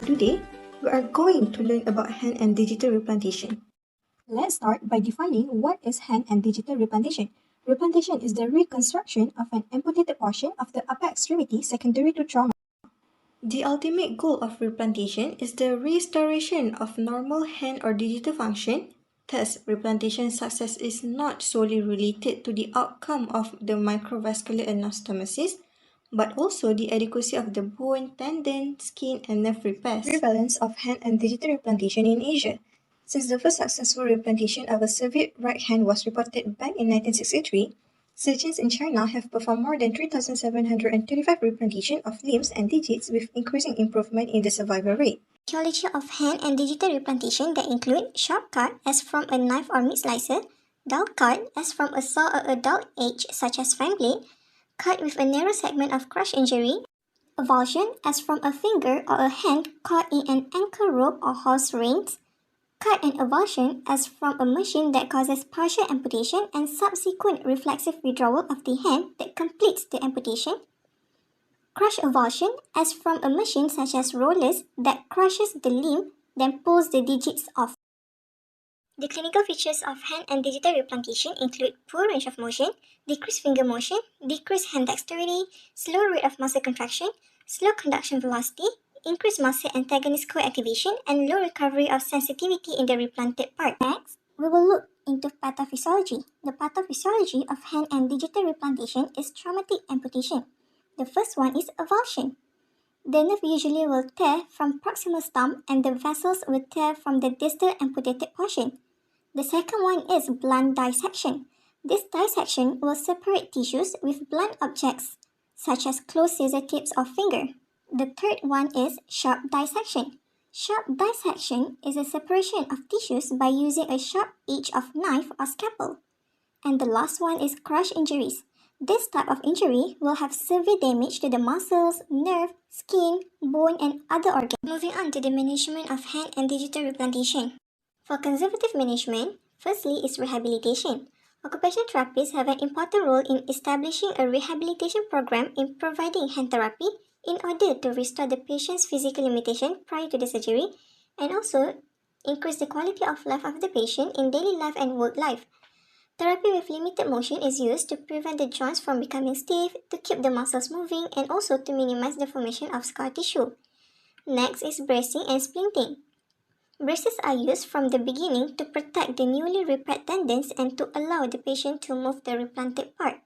today, we are going to learn about hand and digital replantation. Let's start by defining what is hand and digital replantation. Replantation is the reconstruction of an amputated portion of the upper extremity secondary to trauma. The ultimate goal of replantation is the restoration of normal hand or digital function. Thus, replantation success is not solely related to the outcome of the microvascular anastomosis, but also the adequacy of the bone, tendon, skin, and nerve repairs. Prevalence of hand and digital replantation in Asia. Since the first successful replantation of a severed right hand was reported back in 1963, surgeons in China have performed more than 3,735 replantation of limbs and digits with increasing improvement in the survival rate. Aetiology of hand and digital replantation that include sharp cut as from a knife or meat slicer, dull cut as from a saw or a dull edge such as fine blade, cut with a narrow segment of crush injury, avulsion as from a finger or a hand caught in an ankle rope or horse reins, cut and avulsion as from a machine that causes partial amputation and subsequent reflexive withdrawal of the hand that completes the amputation, crush avulsion as from a machine such as rollers that crushes the limb then pulls the digits off. The clinical features of hand and digital replantation include poor range of motion, decreased finger motion, decreased hand dexterity, slow rate of muscle contraction, slow conduction velocity, increased muscle antagonist co-activation, and low recovery of sensitivity in the replanted part. Next, we will look into pathophysiology. The pathophysiology of hand and digital replantation is traumatic amputation. The first one is avulsion. The nerve usually will tear from proximal stump and the vessels will tear from the distal amputated portion. The second one is blunt dissection. This dissection will separate tissues with blunt objects, such as closed scissor tips or finger. The third one is sharp dissection. Sharp dissection is a separation of tissues by using a sharp edge of knife or scalpel. And the last one is crush injuries. This type of injury will have severe damage to the muscles, nerve, skin, bone, and other organs. Moving on to the management of hand and digital replantation. For conservative management, firstly is rehabilitation. Occupational therapists have an important role in establishing a rehabilitation program in providing hand therapy in order to restore the patient's physical limitation prior to the surgery and also increase the quality of life of the patient in daily life and work life. Therapy with limited motion is used to prevent the joints from becoming stiff, to keep the muscles moving, and also to minimize the formation of scar tissue. Next is bracing and splinting. Braces are used from the beginning to protect the newly repaired tendons and to allow the patient to move the replanted part.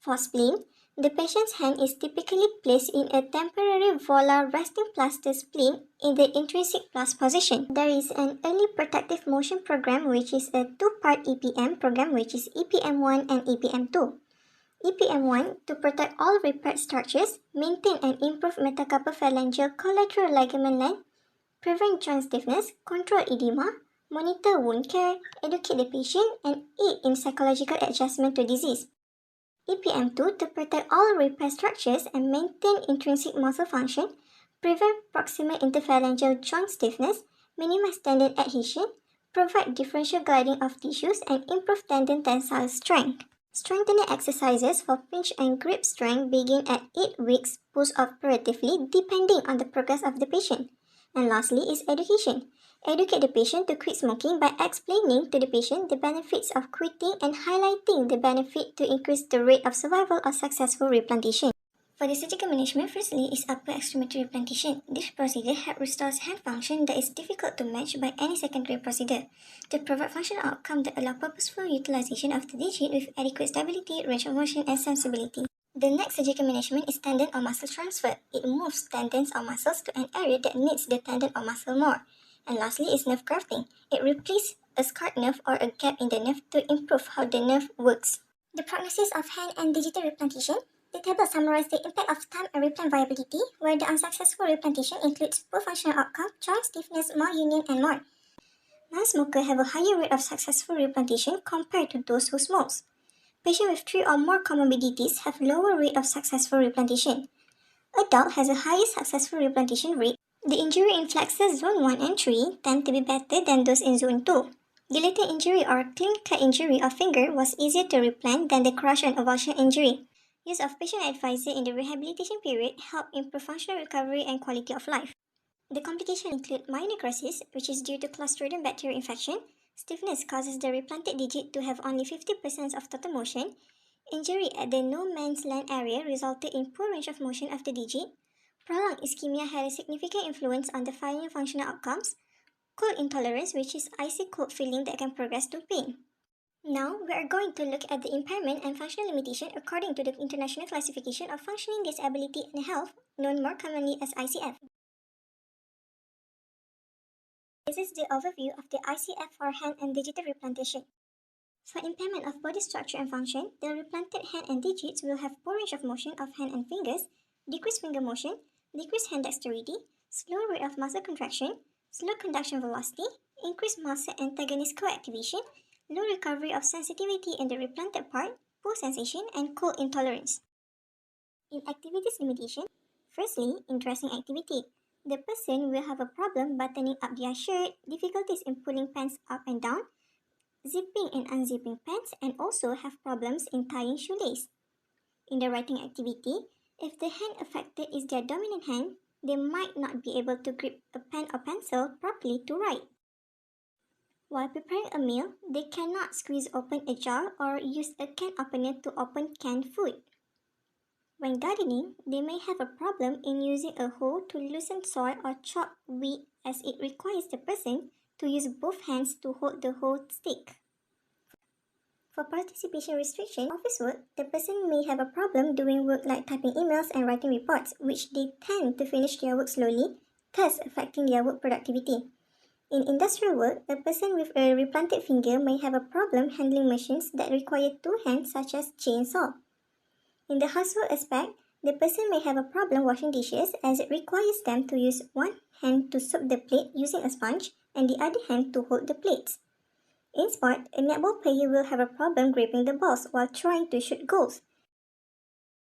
For splint, the patient's hand is typically placed in a temporary volar resting plaster splint in the intrinsic plus position. There is an early protective motion program which is a two-part EPM program which is EPM1 and EPM2. EPM1 to protect all repaired structures, maintain and improve metacarpophalangeal collateral ligament length, prevent joint stiffness, control edema, monitor wound care, educate the patient, and aid in psychological adjustment to disease. EPM2 to protect all repair structures and maintain intrinsic muscle function, prevent proximal interphalangeal joint stiffness, minimize tendon adhesion, provide differential gliding of tissues, and improve tendon tensile strength. Strengthening exercises for pinch and grip strength begin at 8 weeks post-operatively depending on the progress of the patient. And lastly is education. Educate the patient to quit smoking by explaining to the patient the benefits of quitting and highlighting the benefit to increase the rate of survival or successful replantation. For the surgical management, firstly is upper extremity replantation. This procedure helps restore hand function that is difficult to match by any secondary procedure to provide functional outcome that allow purposeful utilization of the digit with adequate stability, range of motion, and sensibility. The next surgical management is tendon or muscle transfer. It moves tendons or muscles to an area that needs the tendon or muscle more. And lastly is nerve grafting. It replaces a scarred nerve or a gap in the nerve to improve how the nerve works. The prognosis of hand and digital replantation. The table summarizes the impact of time and replant viability, where the unsuccessful replantation includes poor functional outcome, joint stiffness, malunion, and more. Non-smokers have a higher rate of successful replantation compared to those who smoke. Patients with 3 or more comorbidities have lower rate of successful replantation. Adult has a higher successful replantation rate. The injury in flexors zone 1 and 3 tend to be better than those in zone 2. Dilated injury or clean cut injury of finger was easier to replant than the crush and avulsion injury. Use of patient advisor in the rehabilitation period help improve functional recovery and quality of life. The complications include myonecrosis, which is due to Clostridium bacterial infection. Stiffness causes the replanted digit to have only 50% of total motion. Injury at the no man's land area resulted in poor range of motion of the digit. Prolonged ischemia had a significant influence on the following functional outcomes. Cold intolerance, which is icy cold feeling that can progress to pain. Now, we are going to look at the impairment and functional limitation according to the International Classification of Functioning Disability and Health, known more commonly as ICF. This is the overview of the ICF for hand and digital replantation. For impairment of body structure and function, the replanted hand and digits will have poor range of motion of hand and fingers, decreased finger motion, decreased hand dexterity, slow rate of muscle contraction, slow conduction velocity, increased muscle antagonist coactivation, low recovery of sensitivity in the replanted part, poor sensation, and cold intolerance. In activities limitation, firstly, in dressing activity, the person will have a problem buttoning up their shirt, difficulties in pulling pants up and down, zipping and unzipping pants, and also have problems in tying shoelace. In the writing activity, if the hand affected is their dominant hand, they might not be able to grip a pen or pencil properly to write. While preparing a meal, they cannot squeeze open a jar or use a can opener to open canned food. When gardening, they may have a problem in using a hoe to loosen soil or chop weed as it requires the person to use both hands to hold the hoe stick. For participation restriction office work, the person may have a problem doing work like typing emails and writing reports, which they tend to finish their work slowly, thus affecting their work productivity. In industrial work, a person with a replanted finger may have a problem handling machines that require two hands such as chainsaw. In the household aspect, the person may have a problem washing dishes as it requires them to use one hand to soak the plate using a sponge and the other hand to hold the plates. In sport, a netball player will have a problem gripping the balls while trying to shoot goals